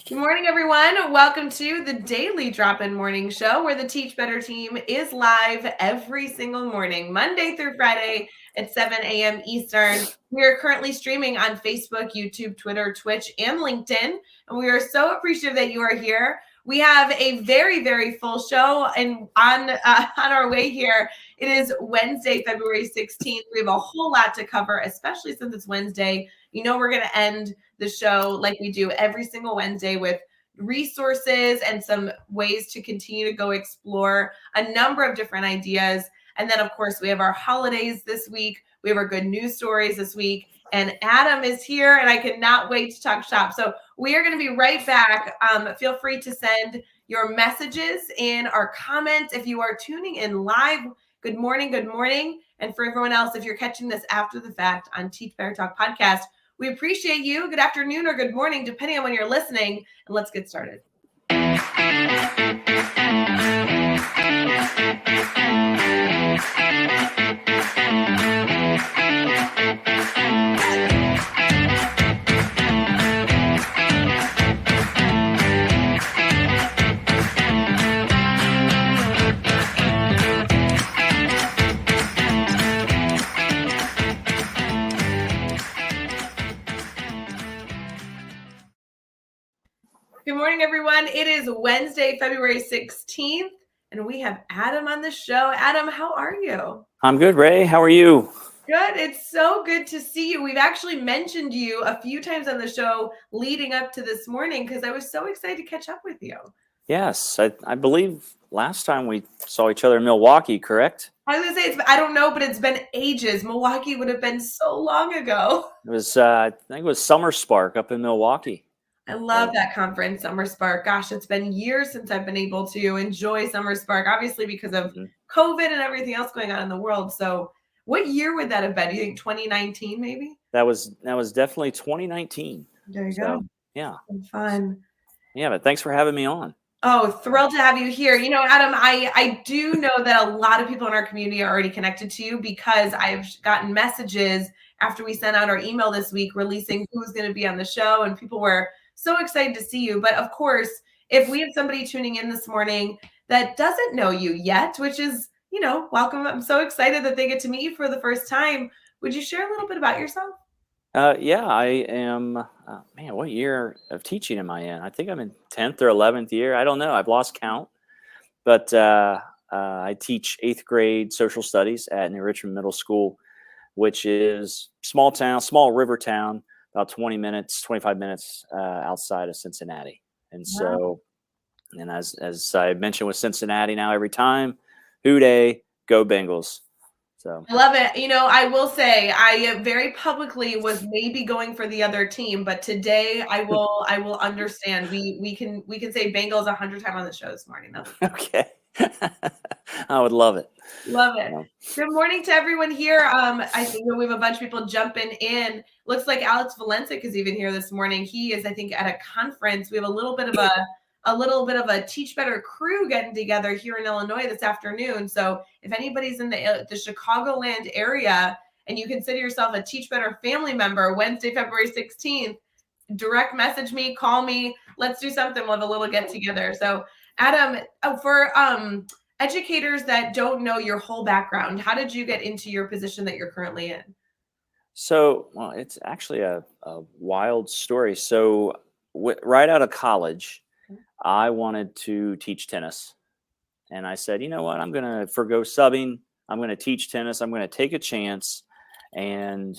Good morning, everyone. Welcome to the Daily Drop-In Morning Show, where the Teach Better team is live every single morning, Monday through Friday at 7 a.m. Eastern. We are currently streaming on Facebook, YouTube, Twitter, Twitch, and LinkedIn, and we are so appreciative that you are here. We have a very, very full show, and on our way here, it is Wednesday, February 16th. We have a whole lot to cover, especially since it's Wednesday. You know, we're going to end the show like we do every single Wednesday with resources and some ways to continue to go explore a number of different ideas. And then, of course, we have our holidays this week. We have our good news stories this week. And Adam is here, and I cannot wait to talk shop. So we are going to be right back. Feel free to send your messages in our comments. If you are tuning in live, good morning, good morning. And for everyone else, if you're catching this after the fact on Teach Better Talk podcast, we appreciate you. Good afternoon or good morning, depending on when you're listening. And let's get started. Good morning, everyone. It is Wednesday, February 16th, and we have Adam on the show. Adam, how are you? I'm good, Rae. How are you? Good. It's so good to see you. We've actually mentioned you a few times on the show leading up to this morning because I was so excited to catch up with you. Yes, I believe last time we saw each other in Milwaukee, correct? I was going to say, I don't know, but it's been ages. Milwaukee would have been so long ago. It was, I think it was Summer Spark up in Milwaukee. I love that conference, Summer Spark. Gosh, it's been years since I've been able to enjoy Summer Spark, obviously because of COVID and everything else going on in the world. So what year would that have been? Do you think 2019 maybe? That was definitely 2019. There you go. Yeah. Fun. Yeah, but thanks for having me on. Oh, thrilled to have you here. You know, Adam, I do know that a lot of people in our community are already connected to you because I've gotten messages after we sent out our email this week releasing who's going to be on the show, and people were so excited to see you. But of course, if we have somebody tuning in this morning that doesn't know you yet, which is, you know, welcome. I'm so excited that they get to meet you for the first time. Would you share a little bit about yourself? Yeah, I am. Man, what year of teaching am I in? I think I'm in 10th or 11th year. I don't know. I've lost count. But I teach 8th grade social studies at New Richmond Middle School, which is small town, small river town, about 25 minutes outside of Cincinnati. And so, and as I mentioned with Cincinnati now, every time, Houday, go Bengals. So I love it. You know, I will say I very publicly was maybe going for the other team, but today I will understand. We can say Bengals 100 times on the show this morning. Okay. I would love it. Love it. Good morning to everyone here. I think we have a bunch of people jumping in. Looks like Alex Valencic is even here this morning. He is, I think, at a conference. We have a little bit of a Teach Better crew getting together here in Illinois this afternoon. So if anybody's in the Chicagoland area and you consider yourself a Teach Better family member, Wednesday, February 16th, direct message me, call me. Let's do something. We'll have a little get together. So Adam, for educators that don't know your whole background, how did you get into your position that you're currently in? So, well, it's actually a wild story. So right out of college, I wanted to teach tennis. And I said, you know what, I'm going to forgo subbing. I'm going to teach tennis. I'm going to take a chance and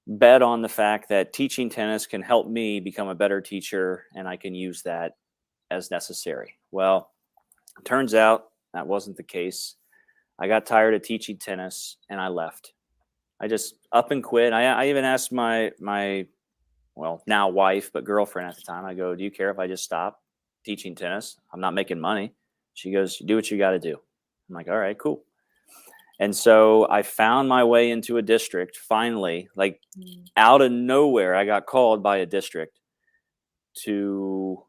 bet on the fact that teaching tennis can help me become a better teacher, and I can use that as necessary. Well, it turns out that wasn't the case. I got tired of teaching tennis and I left. I just up and quit. I even asked my well, now wife, but girlfriend at the time, I go, do you care if I just stop teaching tennis? I'm not making money. She goes, do what you got to do. I'm like, all right, cool. And so I found my way into a district finally, like out of nowhere. I got called by a district to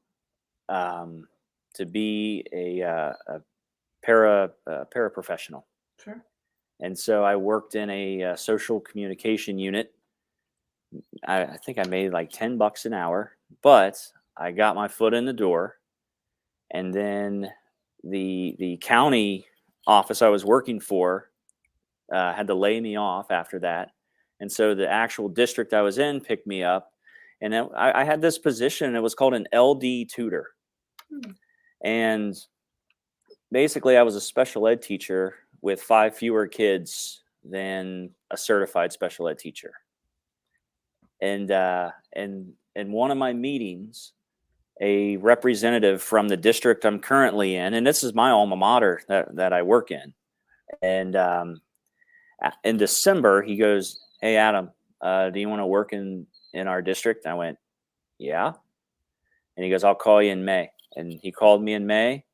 be a paraprofessional. Sure. And so I worked in a social communication unit. I think I made like $10 an hour, but I got my foot in the door, and then the county office I was working for had to lay me off after that. And so the actual district I was in picked me up. And then I had this position. It was called an LD tutor. Hmm. And basically, I was a special ed teacher with 5 fewer kids than a certified special ed teacher. And in one of my meetings, a representative from the district I'm currently in, and this is my alma mater that I work in. And in December, he goes, "Hey, Adam, do you want to work in our district?" And I went, "Yeah." And he goes, "I'll call you in May." And he called me in May,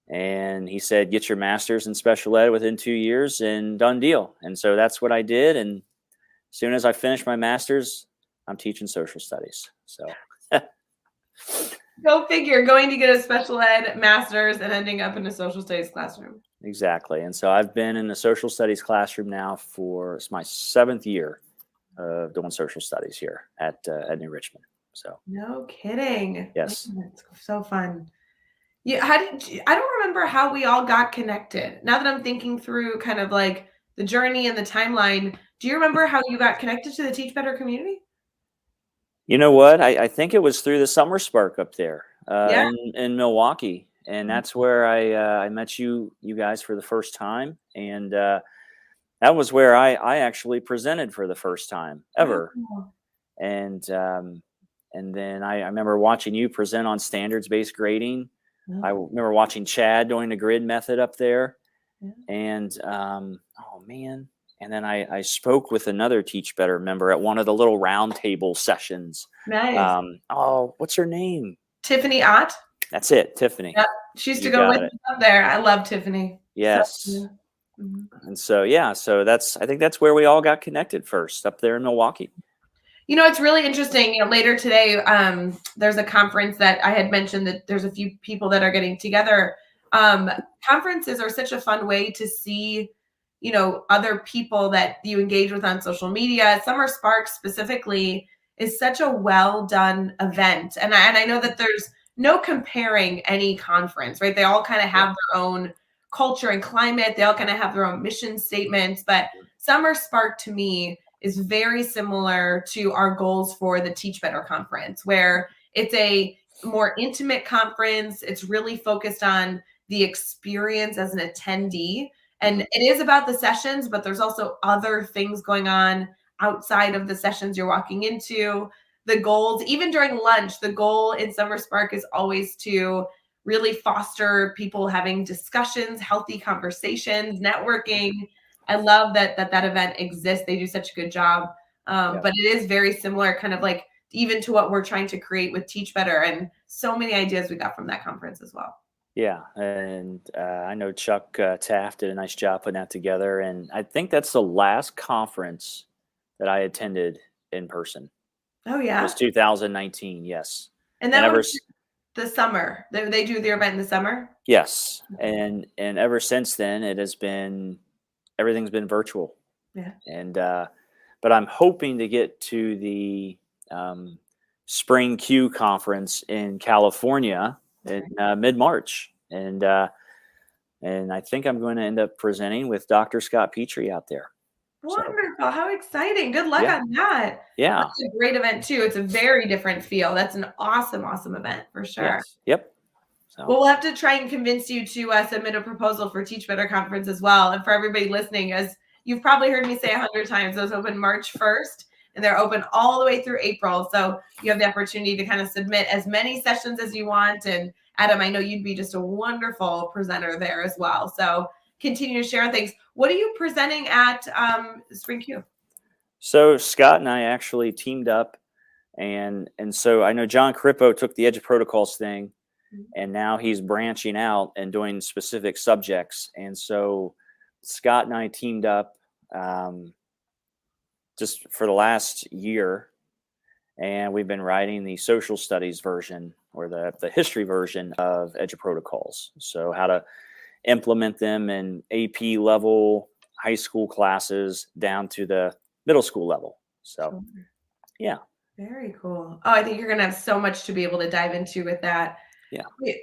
and he said, "Get your master's in special ed within 2 years, and done deal." And so that's what I did. And as soon as I finished my master's, I'm teaching social studies. So Go figure, going to get a special ed master's and ending up in a social studies classroom. exactly. And so I've been in the social studies classroom now for it's my 7th year of doing social studies here at New Richmond. So No kidding. yes. Man, it's so fun. Yeah, I don't remember how we all got connected. Now that I'm thinking through kind of like the journey and the timeline, do you remember how you got connected to the Teach Better community? You know what? I think it was through the Summer Spark up there Yeah. in Milwaukee, and that's where I met you guys for the first time, and that was where I actually presented for the first time ever, Oh, and then I remember watching you present on standards based grading. I yeah, remember watching Chad doing the grid method up there, yeah. and oh man. And then I spoke with another Teach Better member at one of the little roundtable sessions. Nice. Oh, what's her name? Tiffany Ott. That's it, Tiffany. Yep. She used to You go got with it. me up there. I love Tiffany. So, Yes. yeah. Mhm. And so yeah, so I think that's where we all got connected first, up there in Milwaukee. You know, it's really interesting. Later today, there's a conference that I had mentioned that there's a few people that are getting together. Conferences are such a fun way to see, other people that you engage with on social media. Summer Spark specifically is such a well done event, and I know that there's no comparing any conference, right? They all kind of Yeah. have their own culture and climate. They all kind of have their own mission statements, but Summer Spark to me is very similar to our goals for the Teach Better conference, where it's a more intimate conference. It's really focused on the experience as an attendee. And it is about the sessions, but there's also other things going on outside of the sessions you're walking into. The goals, even during lunch, the goal in Summer Spark is always to really foster people having discussions, healthy conversations, networking. I love that event exists. They do such a good job. Yeah. But it is very similar, kind of like even to what we're trying to create with Teach Better, and so many ideas we got from that conference as well. Yeah, and I know Chuck Taft did a nice job putting that together, and I think that's the last conference that I attended in person. Oh Was yeah, 2019, yes, and and that was the summer. They do their event in the summer. yes, and ever since then, everything's been virtual, Yeah. and but I'm hoping to get to the um, Spring Q conference in California in mid March, and I think I'm going to end up presenting with Dr. Scott Petrie out there. So Wonderful. How exciting. Good luck yeah, on that. yeah, That's a great event too. It's a very different feel. That's an awesome, awesome event for sure. yes, yep. So Well, we'll have to try and convince you to submit a proposal for Teach Better Conference as well. And for everybody listening, as you've probably heard me say 100 times, those open March 1st, and they're open all the way through April. So you have the opportunity to kind of submit as many sessions as you want. And Adam, I know you'd be just a wonderful presenter there as well. So continue to share things. What are you presenting at Spring Q? So Scott and I actually teamed up, and so I know John Crippo took the EDUprotocols thing, and now he's branching out and doing specific subjects. And so Scott and I teamed up just for the last year, and we've been writing the social studies version or the history version of EDUprotocols. So how to implement them in AP level high school classes down to the middle school level. So yeah. Very cool. Oh, I think you're going to have so much to be able to dive into with that. Yeah.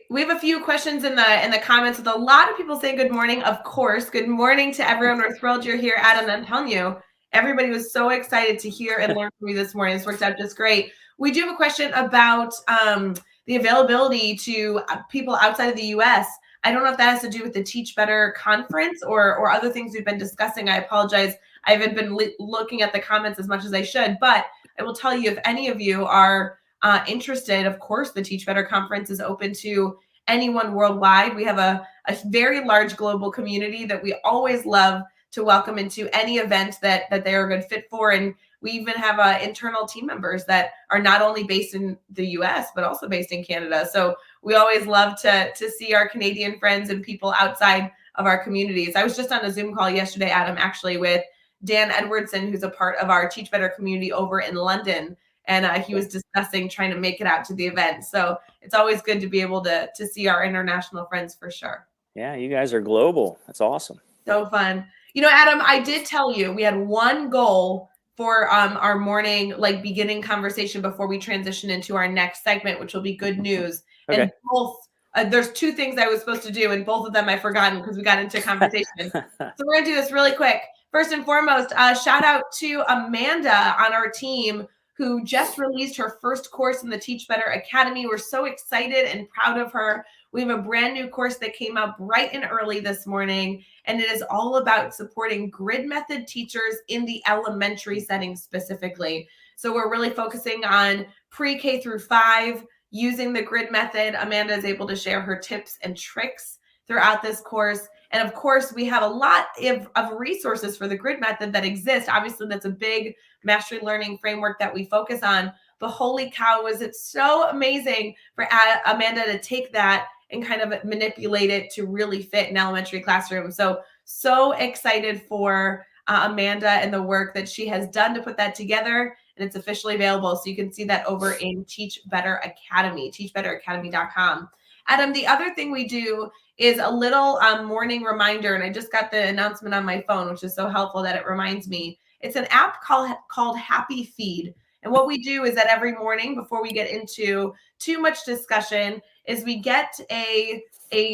We have a few questions in the comments with a lot of people saying good morning. Of course, good morning to everyone. We're thrilled you're here, Adam. I'm telling you, everybody was so excited to hear and learn from you this morning. This worked out just great. We do have a question about the availability to people outside of the U.S. I don't know if that has to do with the Teach Better conference or other things we've been discussing. I apologize. I haven't been looking at the comments as much as I should, but I will tell you, if any of you are interested, of course, the Teach Better conference is open to anyone worldwide. We have a very large global community that we always love to welcome into any event that they are a good fit for. And we even have internal team members that are not only based in the US, but also based in Canada. So we always love to see our Canadian friends and people outside of our communities. I was just on a Zoom call yesterday, Adam, actually with Dan Edwardson, who's a part of our Teach Better community over in London. And he was discussing trying to make it out to the event. So it's always good to be able to see our international friends for sure. Yeah, you guys are global. That's awesome. So fun. You know, Adam, I did tell you we had one goal for our morning, like beginning conversation before we transition into our next segment, which will be good news. Okay. And both there's two things I was supposed to do, and both of them I've forgotten because we got into conversation. So we're gonna do this really quick. First and foremost, shout out to Amanda on our team who just released her first course in the Teach Better Academy. We're so excited and proud of her. We have a brand new course that came out bright and early this morning, and it is all about supporting grid method teachers in the elementary setting specifically. So we're really focusing on pre-K through 5 using the grid method. Amanda is able to share her tips and tricks throughout this course. And of course, we have a lot of resources for the grid method that exist. Obviously, that's a big mastery learning framework that we focus on. But holy cow, was it so amazing for Amanda to take that and kind of manipulate it to really fit an elementary classroom. So excited for Amanda and the work that she has done to put that together. And it's officially available. So you can see that over in Teach Better Academy, teachbetteracademy.com. Adam, the other thing we do is a little morning reminder. And I just got the announcement on my phone, which is so helpful that it reminds me. It's an app called Happy Feed. And what we do is that every morning before we get into too much discussion is we get a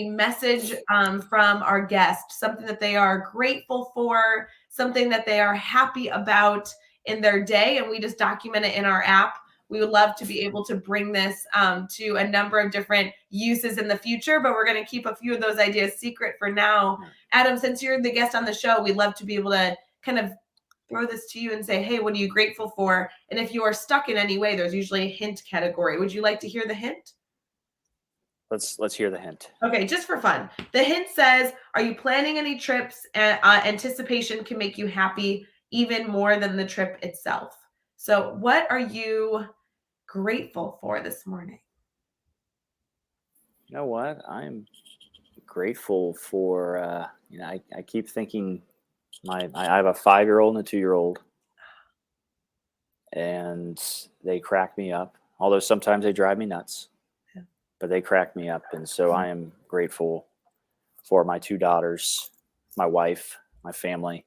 message from our guest, something that they are grateful for, something that they are happy about in their day. And we just document it in our app. We would love to be able to bring this to a number of different uses in the future, but we're going to keep a few of those ideas secret for now. Adam, since you're the guest on the show, we'd love to be able to kind of throw this to you and say, hey, what are you grateful for? And if you are stuck in any way, there's usually a hint category. Would you like to hear the hint? Let's hear the hint. Okay, just for fun. The hint says, are you planning any trips? Anticipation can make you happy even more than the trip itself. So what are you grateful for this morning? You know what? I'm grateful for, I keep thinking I have a 5-year-old and a 2-year-old, and they crack me up. Although sometimes they drive me nuts, but they crack me up. And so I am grateful for my 2 daughters, my wife, my family,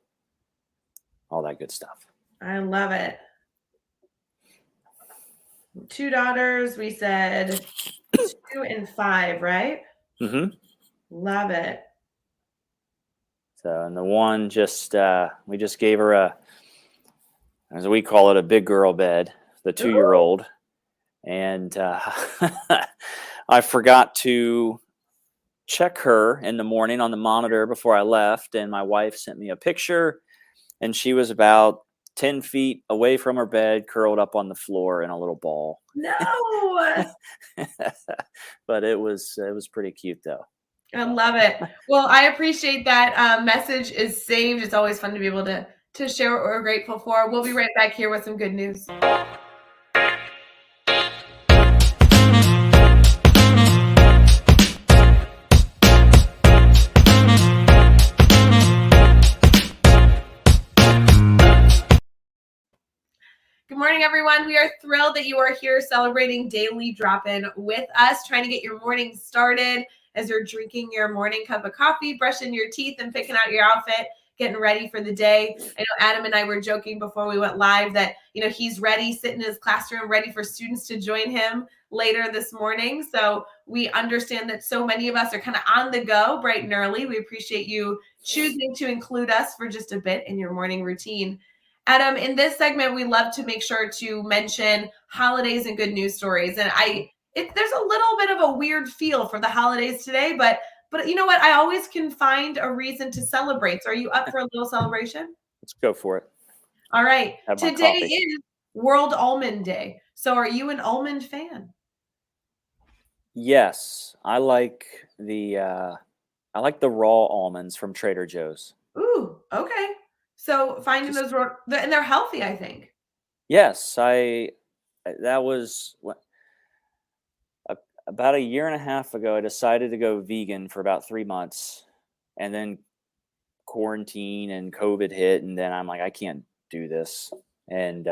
all that good stuff. I love it. 2 daughters, we said 2 and 5, right? Mm-hmm. Love it. So, and the one we just gave her as we call it, a big girl bed, the 2-year-old. And I forgot to check her in the morning on the monitor before I left. And my wife sent me a picture, and she was about 10 feet away from her bed, curled up on the floor in a little ball. No. But it was pretty cute though. I love it. Well, I appreciate that. Message is saved. It's always fun to be able to share what we're grateful for. We'll be right back here with some good news. Good morning, everyone. We are thrilled that you are here celebrating Daily Drop-In with us, trying to get your morning started as you're drinking your morning cup of coffee, brushing your teeth, and picking out your outfit. getting ready for the day. I know Adam and I were joking before we went live that, he's ready, sitting in his classroom, ready for students to join him later this morning. So we understand that so many of us are kind of on the go bright and early. We appreciate you choosing to include us for just a bit in your morning routine. Adam, in this segment, we love to make sure to mention holidays and good news stories. And there's a little bit of a weird feel for the holidays today, but you know what? I always can find a reason to celebrate. So are you up for a little celebration? Let's go for it. All right. Have my Today coffee. is World Almond Day. So are you an almond fan? Yes, I like the raw almonds from Trader Joe's. Ooh, okay. So finding Just those and they're healthy, I think. yes, that was about a year and a half ago. I decided to go vegan for about 3 months, and then quarantine and COVID hit, and then I'm like, I can't do this. And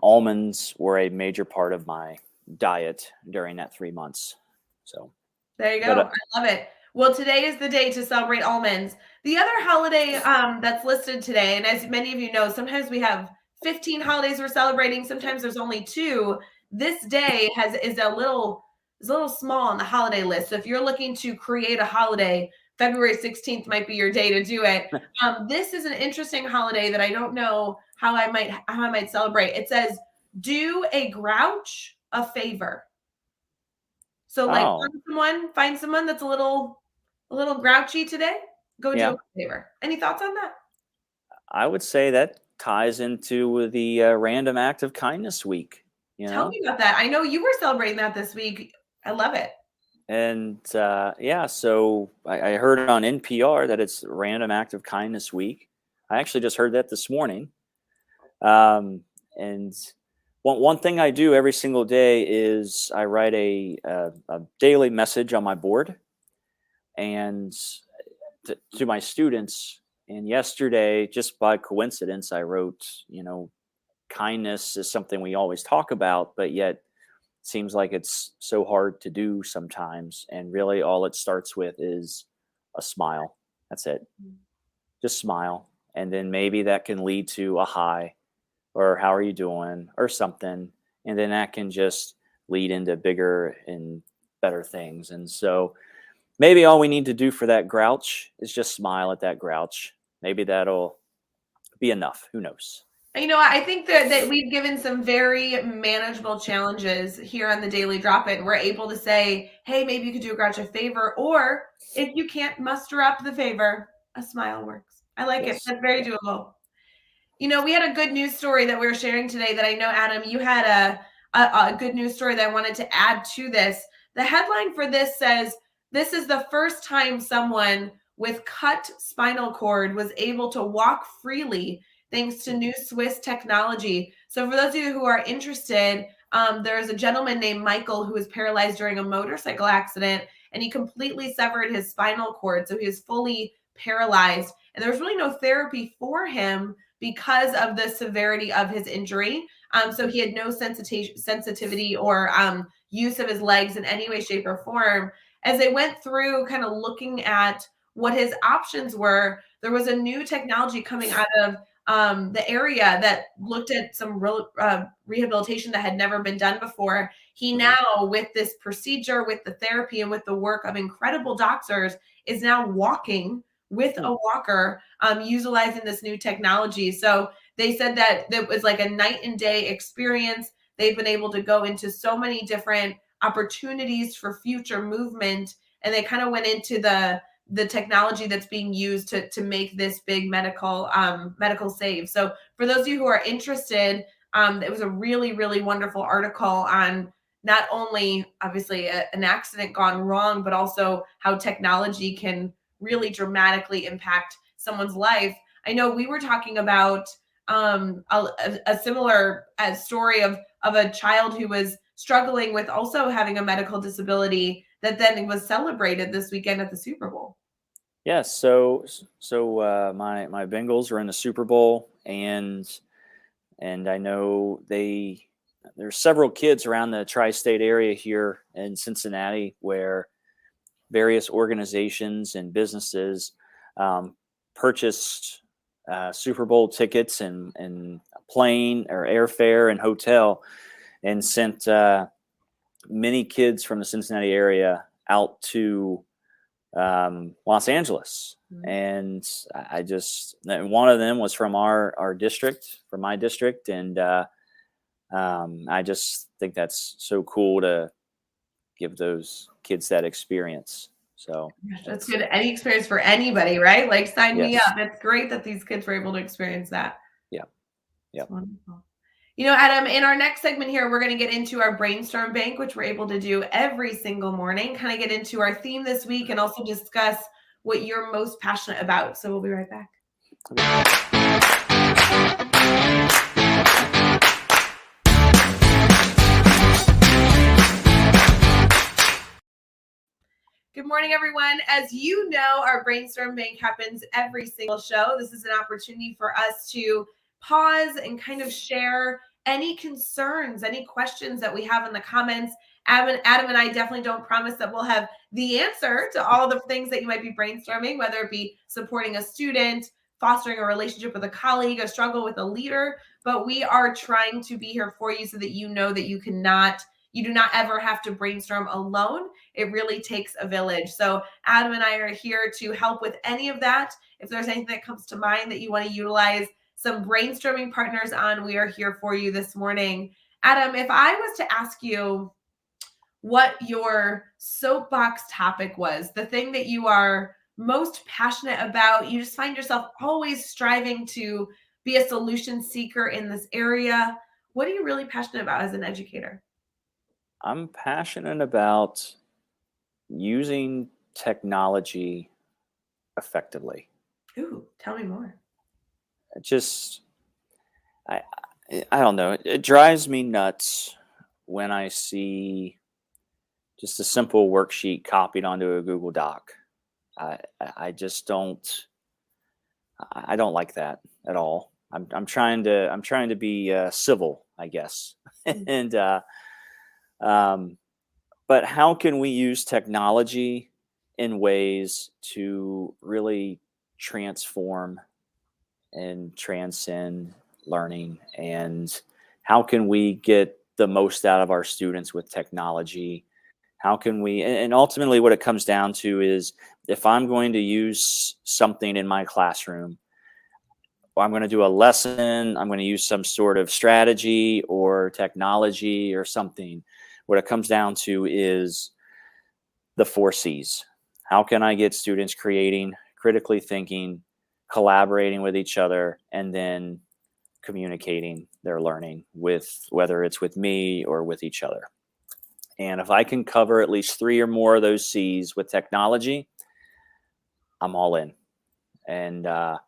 almonds were a major part of my diet during that 3 months. So There you but go. I love it. Well, today is the day to celebrate almonds. The other holiday that's listed today, and as many of you know, sometimes we have 15 holidays we're celebrating. Sometimes there's only 2. This day is a little small on the holiday list. So if you're looking to create a holiday, February 16th might be your day to do it. This is an interesting holiday that I don't know how I might celebrate. It says, "Do a grouch a favor." So like oh find someone that's a little grouchy today. Go do yeah, a favor. Any thoughts on that? I would say that ties into the random act of kindness week. You Tell know, me about that. I know you were celebrating that this week. I love it. and yeah, so I heard on NPR that it's random act of kindness week. I actually just heard that this morning. And one thing I do every single day is I write a daily message on my board and to my students. And yesterday, just by coincidence, I wrote, kindness is something we always talk about, but yet seems like it's so hard to do sometimes. And really, all it starts with is a smile. That's it. Just smile. And then maybe that can lead to a hi or how are you doing or something. And then that can just lead into bigger and better things. And so maybe all we need to do for that grouch is just smile at that grouch. Maybe that'll be enough. Who knows? I think that we've given some very manageable challenges here on the Daily Drop In. We're able to say, hey, maybe you could do a grouch a favor, or if you can't muster up the favor, a smile works. I like it. Yes. That's very doable. We had a good news story that we were sharing today that I know, Adam, you had a good news story that I wanted to add to this. The headline for this says, this is the first time someone with cut spinal cord was able to walk freely thanks to new Swiss technology. So for those of you who are interested, there's a gentleman named Michael who was paralyzed during a motorcycle accident, and he completely severed his spinal cord. So he was fully paralyzed, and there was really no therapy for him because of the severity of his injury. So he had no sensitivity or use of his legs in any way, shape, or form. As they went through kind of looking at what his options were, there was a new technology coming out of the area that looked at some rehabilitation that had never been done before. He now, with this procedure, with the therapy, and with the work of incredible doctors, is now walking with a walker, utilizing this new technology. So they said that it was like a night and day experience. They've been able to go into so many different opportunities for future movement, and they kind of went into the technology that's being used to make this big medical save. So for those of you who are interested, it was a really, really wonderful article on not only obviously an accident gone wrong, but also how technology can really dramatically impact someone's life. I know we were talking about a similar story of a child who was struggling with also having a medical disability that then was celebrated this weekend at the Super Bowl. Yes. So my Bengals are in the Super Bowl, and I know there's several kids around the tri-state area here in Cincinnati where various organizations and businesses purchased Super Bowl tickets and plane or airfare and hotel, and sent many kids from the Cincinnati area out to Los Angeles. Mm-hmm. And one of them was from our district, from my district. And I just think that's so cool to give those kids that experience. So that's good. Any experience for anybody, right? Like, sign me yes. up. It's great that these kids were able to experience that. Yeah. Yeah. Wonderful. You know, Adam, in our next segment here, we're going to get into our brainstorm bank, which we're able to do every single morning, kind of get into our theme this week and also discuss what you're most passionate about. So we'll be right back. Good morning, everyone. As you know, our brainstorm bank happens every single show. This is an opportunity for us to pause and kind of share any concerns, any questions that we have in the comments. Adam and I definitely don't promise that we'll have the answer to all the things that you might be brainstorming, whether it be supporting a student, fostering a relationship with a colleague, a struggle with a leader, but we are trying to be here for you so that you know that you do not ever have to brainstorm alone. It really takes a village. So Adam and I are here to help with any of that. If there's anything that comes to mind that you want to utilize some brainstorming partners on, we are here for you this morning. Adam, if I was to ask you what your soapbox topic was, the thing that you are most passionate about, you just find yourself always striving to be a solution seeker in this area, what are you really passionate about as an educator? I'm passionate about using technology effectively. Ooh, tell me more. I don't know. It drives me nuts when I see just a simple worksheet copied onto a Google Doc. I just don't. I don't like that at all. I'm trying to be civil, I guess. And but how can we use technology in ways to really transform and transcend learning? And how can we get the most out of our students with technology? How can we, and ultimately what it comes down to is, if I'm going to use something in my classroom, or I'm going to do a lesson, I'm going to use some sort of strategy or technology or something, what it comes down to is the 4 C's. How can I get students creating, critically thinking, collaborating with each other, and then communicating their learning, with whether it's with me or with each other? And if I can cover at least 3 or more of those C's with technology, I'm all in. And I'll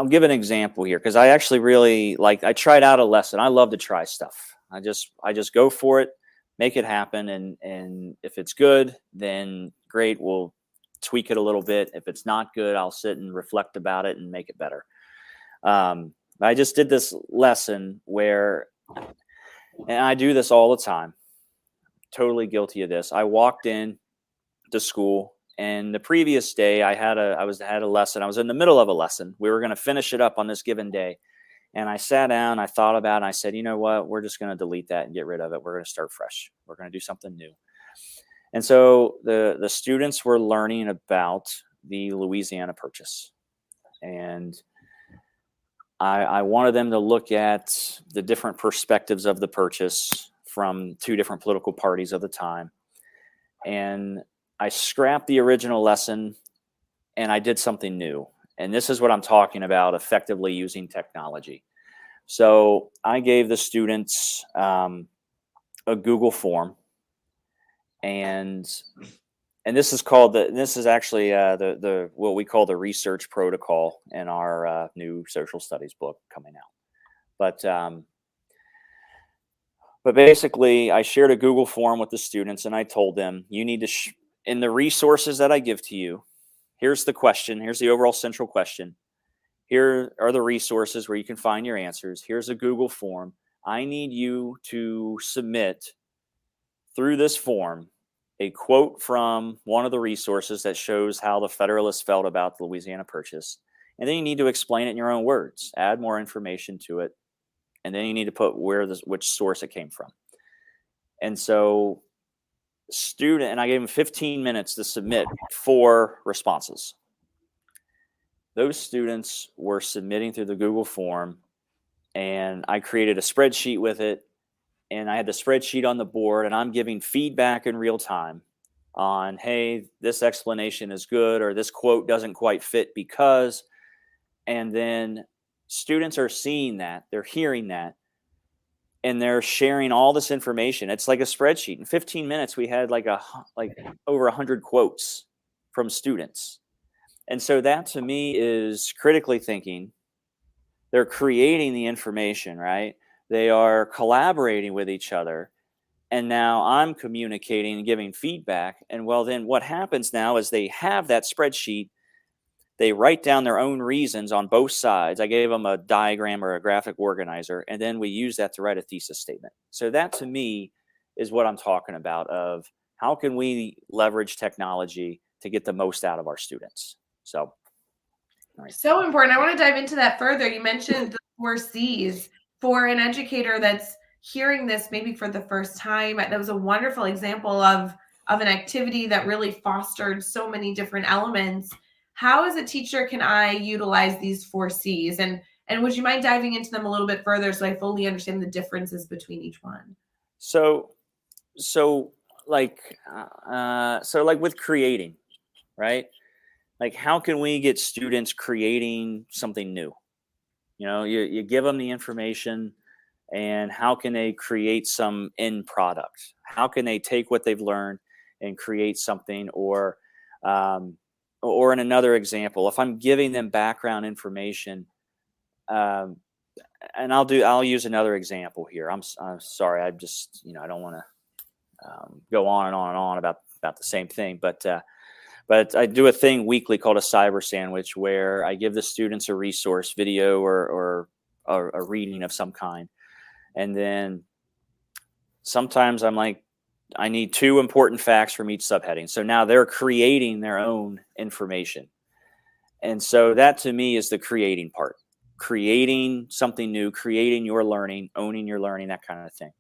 give an example here, because I actually really I tried out a lesson. I love to try stuff. I just go for it, make it happen, and if it's good, then great, we'll tweak it a little bit. If it's not good, I'll sit and reflect about it and make it better. I just did this lesson where, and I do this all the time, totally guilty of this. I walked in to school, and the previous day I had a lesson. I was in the middle of a lesson. We were going to finish it up on this given day. And I sat down, I thought about it, and I said, you know what? We're just going to delete that and get rid of it. We're going to start fresh. We're going to do something new. And so the students were learning about the Louisiana Purchase. And I wanted them to look at the different perspectives of the purchase from 2 different political parties of the time. And I scrapped the original lesson and I did something new. And this is what I'm talking about, effectively using technology. So I gave the students a Google form, and this is actually the what we call the research protocol in our new social studies book coming out. But basically, I shared a Google form with the students, and I told them, you need to in the resources that I give to you, here's the question, here's the overall central question. Here are the resources where you can find your answers. Here's a Google form. I need you to submit through this form a quote from one of the resources that shows how the Federalists felt about the Louisiana Purchase, and then you need to explain it in your own words, add more information to it, and then you need to put which source it came from. And so and I gave them 15 minutes to submit 4 responses. Those students were submitting through the Google form, and I created a spreadsheet with it, and I had the spreadsheet on the board, and I'm giving feedback in real time on, hey, this explanation is good, or this quote doesn't quite fit because, and then students are seeing that, they're hearing that, and they're sharing all this information. It's like a spreadsheet. In 15 minutes, we had like over 100 quotes from students. And so that to me is critically thinking. They're creating the information, right? They are collaborating with each other. And now I'm communicating and giving feedback. And well, then what happens now is they have that spreadsheet. They write down their own reasons on both sides. I gave them a diagram or a graphic organizer, and then we use that to write a thesis statement. So that to me is what I'm talking about, of how can we leverage technology to get the most out of our students. So important. I want to dive into that further. You mentioned the 4 C's. For an educator that's hearing this maybe for the first time, that was a wonderful example of an activity that really fostered so many different elements. How as a teacher can I utilize these 4 C's? And would you mind diving into them a little bit further so I fully understand the differences between each one? So like with creating, right? Like, how can we get students creating something new? You know, you give them the information, and how can they create some end product? How can they take what they've learned and create something? Or in another example, if I'm giving them background information, and I'll use another example here. I'm sorry, I just I don't want to go on and on and on about the same thing, but I do a thing weekly called a cyber sandwich, where I give the students a resource, video or a reading of some kind, and then sometimes I'm like, I need 2 important facts from each subheading. So now they're creating their own information. And so that to me is the creating part. Creating something new, creating your learning, owning your learning, that kind of thing.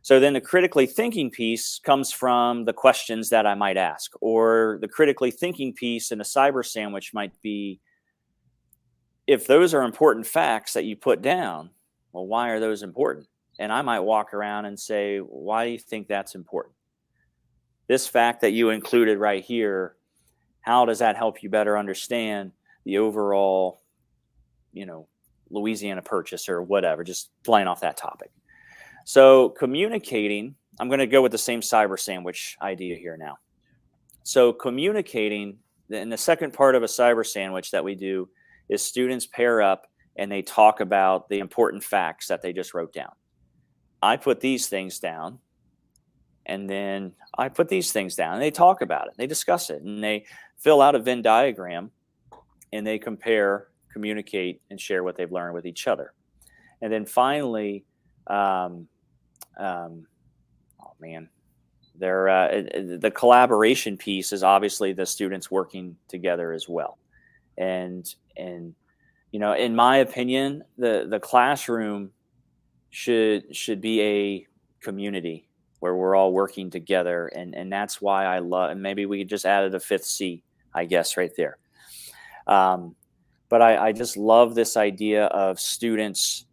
So then the critically thinking piece comes from the questions that I might ask, or the critically thinking piece in a cyber sandwich might be, if those are important facts that you put down, well, why are those important? And I might walk around and say, why do you think that's important? This fact that you included right here, how does that help you better understand the overall, Louisiana Purchase or whatever, just playing off that topic. So communicating, I'm going to go with the same cyber sandwich idea here now. So communicating, in the second part of a cyber sandwich that we do, is students pair up and they talk about the important facts that they just wrote down. I put these things down, and then I put these things down, and they talk about it. They discuss it, and they fill out a Venn diagram, and they compare, communicate, and share what they've learned with each other. And then finally, the collaboration piece is obviously the students working together as well. And in my opinion, the classroom should be a community where we're all working together, and that's why I love. And maybe we just added a 5th C, I guess, right there. But I just love this idea of students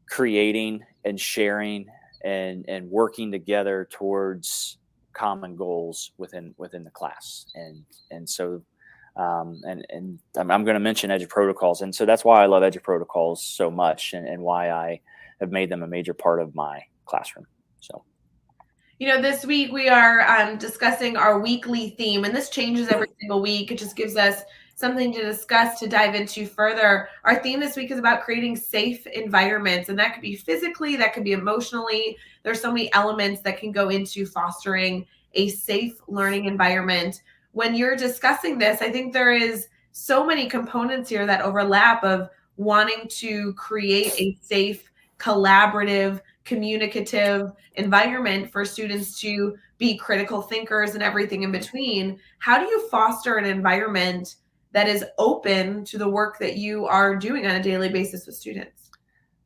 creating and sharing and working together towards common goals within the class. And so and I'm going to mention EDUprotocols, and so that's why I love EDUprotocols so much, and why I have made them a major part of my classroom. So, this week we are discussing our weekly theme, and this changes every single week. It just gives us something to discuss, to dive into further. Our theme this week is about creating safe environments, and that could be physically, that could be emotionally. There's so many elements that can go into fostering a safe learning environment. When you're discussing this, I think there is so many components here that overlap, of wanting to create a safe, collaborative, communicative environment for students to be critical thinkers and everything in between. How do you foster an environment that is open to the work that you are doing on a daily basis with students?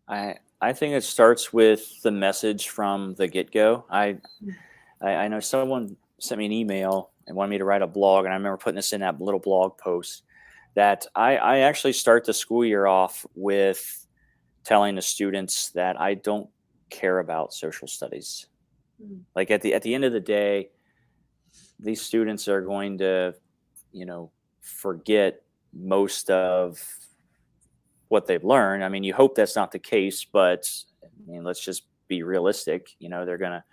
I think it starts with the message from the get-go. I know someone sent me an email and wanted me to write a blog, and I remember putting this in that little blog post that I actually start the school year off with telling the students that I don't care about social studies. Like at the end of the day, these students are going to, forget most of what they've learned. I mean, you hope that's not the case, but I mean, let's just be realistic. They're going to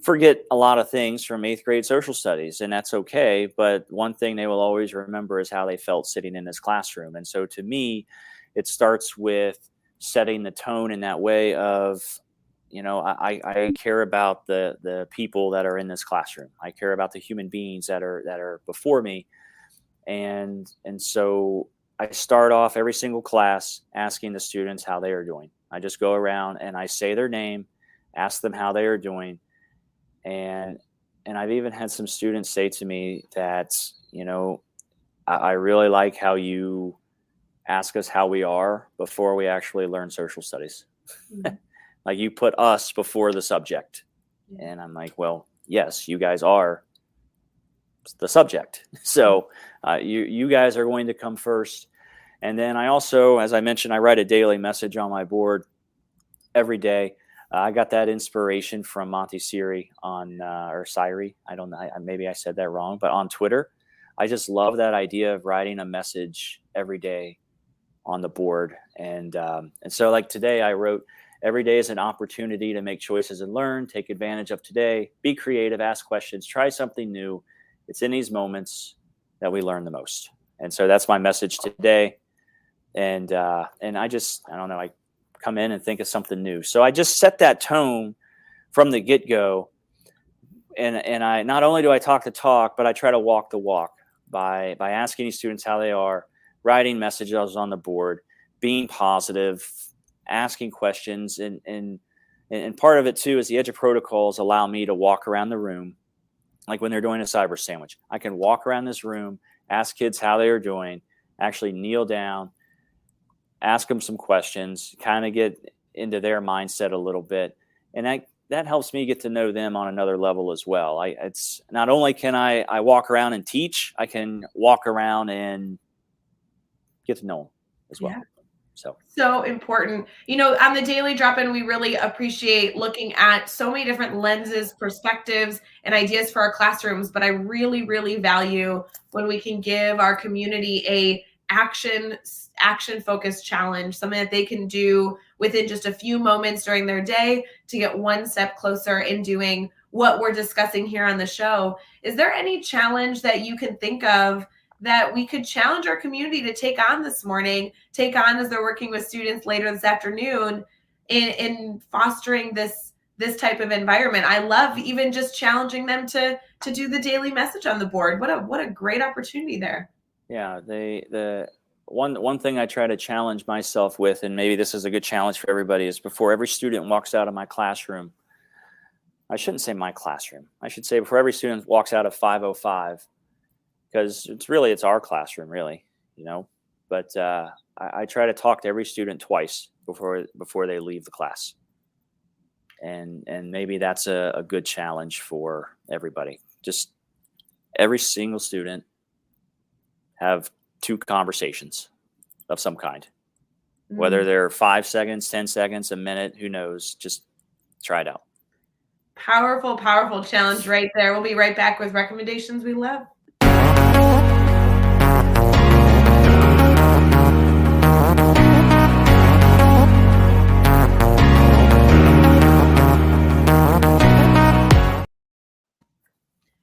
forget a lot of things from 8th grade social studies, and that's okay. But one thing they will always remember is how they felt sitting in this classroom. And so to me, it starts with setting the tone in that way of, I care about the people that are in this classroom. I care about the human beings that are before me. And so I start off every single class asking the students how they are doing. I just go around and I say their name, ask them how they are doing. And I've even had some students say to me that, I really like how you ask us how we are before we actually learn social studies. Mm-hmm. Like you put us before the subject. Yeah. And I'm like, well, yes, you guys are the subject. So you guys are going to come first. And then I also, as I mentioned, I write a daily message on my board every day. I got that inspiration from Montessori or Siri. I don't know. Maybe I said that wrong, but on Twitter, I just love that idea of writing a message every day on the board. And so like today I wrote, every day is an opportunity to make choices and learn, take advantage of today, be creative, ask questions, try something new. It's in these moments that we learn the most. And so that's my message today. And I don't know, I come in and think of something new. So I just set that tone from the get-go. And I not only do I talk the talk, but I try to walk the walk by asking these students how they are, writing messages on the board, being positive, asking questions. And part of it too is the EDUprotocols allow me to walk around the room. Like when they're doing a cyber sandwich, I can walk around this room, ask kids how they are doing, actually kneel down, ask them some questions, kind of get into their mindset a little bit. And that helps me get to know them on another level as well. It's not only can I walk around and teach, I can walk around and get to know them as well. Yeah. So important. On the Daily Drop-In, we really appreciate looking at so many different lenses, perspectives, and ideas for our classrooms. But I really, really value when we can give our community a action-focused challenge, something that they can do within just a few moments during their day to get one step closer in doing what we're discussing here on the show. Is there any challenge that you can think of that we could challenge our community to take on this morning, take on as they're working with students later this afternoon in fostering this type of environment? I love even just challenging them to do the daily message on the board. What a great opportunity there. Yeah, the one thing I try to challenge myself with, and maybe this is a good challenge for everybody, is before every student walks out of my classroom, I shouldn't say my classroom, I should say before every student walks out of 505, because it's our classroom, really, but I try to talk to every student twice before they leave the class. And maybe that's a good challenge for everybody. Just every single student have 2 conversations of some kind, whether they're 5 seconds, 10 seconds, a minute, who knows, just try it out. Powerful, powerful challenge right there. We'll be right back with recommendations we love.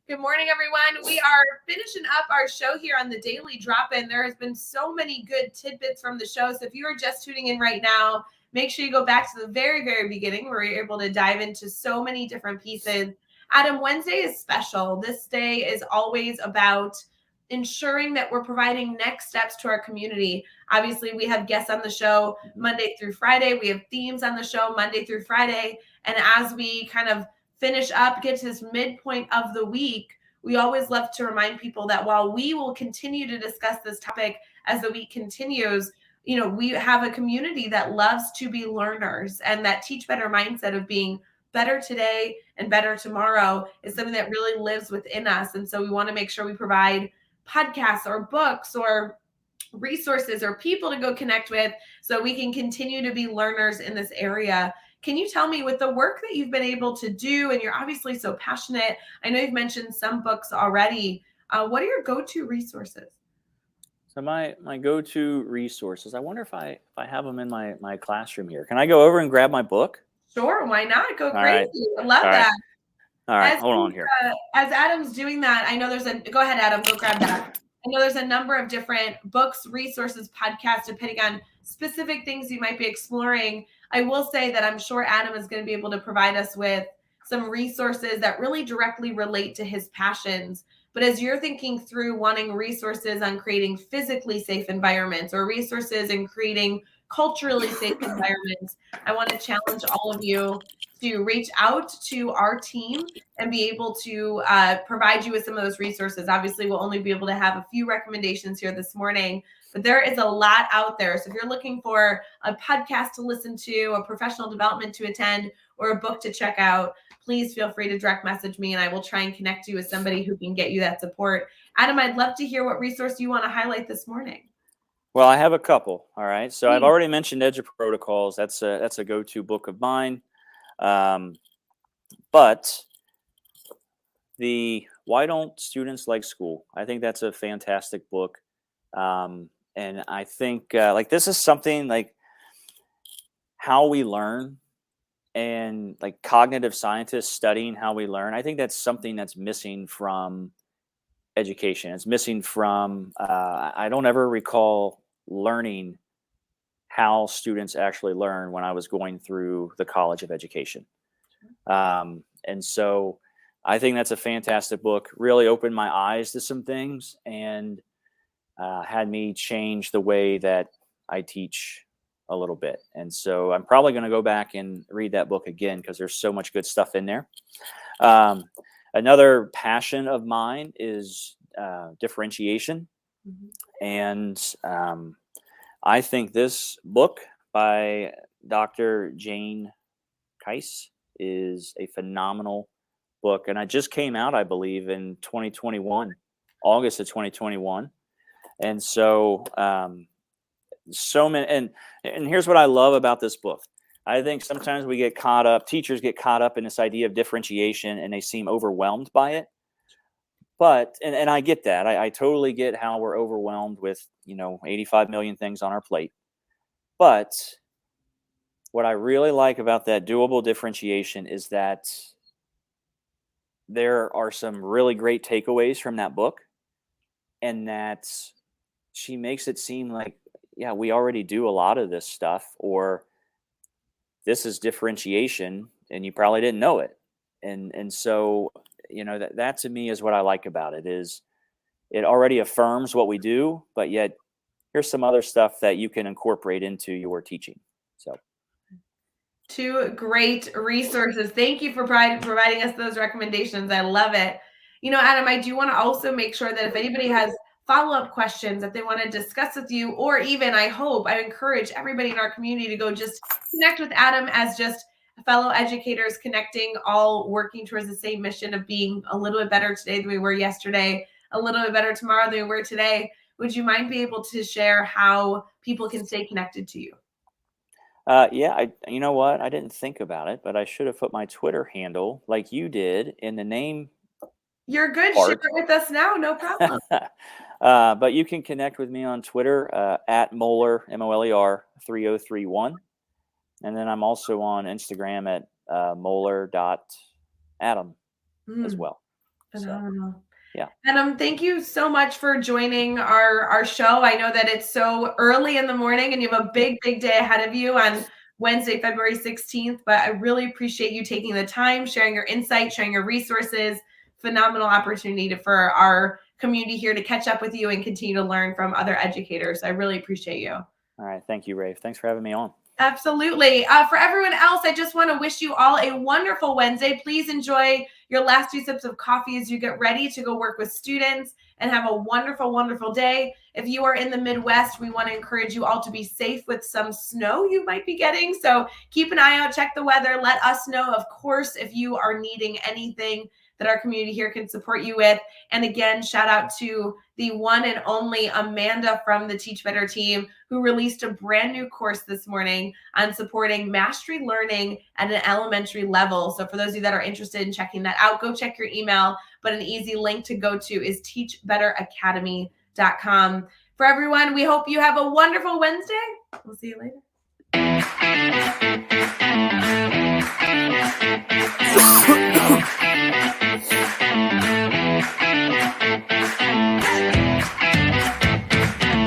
Good morning, everyone. We are finishing up our show here on the Daily Drop-In. There has been so many good tidbits from the show. So if you are just tuning in right now, make sure you go back to the very, very beginning where you're able to dive into so many different pieces. Adam, Wednesday is special. This day is always about ensuring that we're providing next steps to our community. Obviously, we have guests on the show Monday through Friday. We have themes on the show Monday through Friday. And as we kind of finish up, get to this midpoint of the week, we always love to remind people that while we will continue to discuss this topic as the week continues, we have a community that loves to be learners, and that teach better mindset of being better today and better tomorrow is something that really lives within us. And so we want to make sure we provide podcasts or books or resources or people to go connect with so we can continue to be learners in this area. Can you tell me, with the work that you've been able to do, and you're obviously so passionate, I know you've mentioned some books already, what are your go-to resources? So my go-to resources, I wonder if I have them in my classroom here. Can I go over and grab my book? Sure, why not? Go All crazy. right. I love All that. right. All right, As hold on here. as Adam's doing that, I know go ahead, Adam, go grab that. I know there's a number of different books, resources, podcasts, depending on specific things you might be exploring. I will say that I'm sure Adam is going to be able to provide us with some resources that really directly relate to his passions. But as you're thinking through wanting resources on creating physically safe environments or resources in creating culturally safe environments, I want to challenge all of you to reach out to our team and be able to provide you with some of those resources. Obviously, we'll only be able to have a few recommendations here this morning, but there is a lot out there. So if you're looking for a podcast to listen to, a professional development to attend, or a book to check out, please feel free to direct message me, and I will try and connect you with somebody who can get you that support. Adam, I'd love to hear what resource you want to highlight this morning. Well, I have a couple. All right. So I've already mentioned EDUprotocols. That's a go-to book of mine. But the Why Don't Students Like School? I think that's a fantastic book. And I think like this is something like how we learn, and like cognitive scientists studying how we learn. I think that's something that's missing from education. It's missing from, I don't ever recall learning how students actually learn when I was going through the College of Education. And so I think that's a fantastic book. Really opened my eyes to some things, and had me change the way that I teach a little bit. And so I'm probably going to go back and read that book again because there's so much good stuff in there. Another passion of mine is differentiation. And I think this book by Dr. Jane Kais is a phenomenal book. And it just came out, I believe, in 2021, August of 2021. And so, so many, and here's what I love about this book. I think sometimes teachers get caught up in this idea of differentiation, and they seem overwhelmed by it. But, and I get that. I totally get how we're overwhelmed with, 85 million things on our plate. But what I really like about that doable differentiation is that there are some really great takeaways from that book, and that she makes it seem like, yeah, we already do a lot of this stuff, or this is differentiation and you probably didn't know it. And so, that to me is what I like about it, is it already affirms what we do, but yet here's some other stuff that you can incorporate into your teaching. So, two great resources. Thank you for providing us those recommendations. I love it. Adam, I do want to also make sure that if anybody has follow-up questions that they want to discuss with you, or even I encourage everybody in our community to go just connect with Adam as just fellow educators connecting, all working towards the same mission of being a little bit better today than we were yesterday, a little bit better tomorrow than we were today. Would you mind be able to share how people can stay connected to you? Yeah, you know what? I didn't think about it, but I should have put my Twitter handle like you did in the name. You're good. Share it with us now. No problem. But you can connect with me on Twitter at Moeller, Moler 3031. And then I'm also on Instagram at Moeller.Adam as well. Phenomenal. So, yeah. Adam, thank you so much for joining our show. I know that it's so early in the morning and you have a big, big day ahead of you on Wednesday, February 16th, but I really appreciate you taking the time, sharing your insight, sharing your resources. Phenomenal opportunity for our community here to catch up with you and continue to learn from other educators. I really appreciate you. All right. Thank you, Rae. Thanks for having me on. Absolutely. For everyone else, I just want to wish you all a wonderful Wednesday. Please enjoy your last 2 sips of coffee as you get ready to go work with students, and have a wonderful, wonderful day. If you are in the Midwest, we want to encourage you all to be safe with some snow you might be getting. So keep an eye out, check the weather. Let us know, of course, if you are needing anything that our community here can support you with. And again, shout out to the one and only Amanda from the Teach Better team, who released a brand new course this morning on supporting mastery learning at an elementary level. So for those of you that are interested in checking that out, go check your email. But an easy link to go to is teachbetteracademy.com. For everyone, we hope you have a wonderful Wednesday. We'll see you later.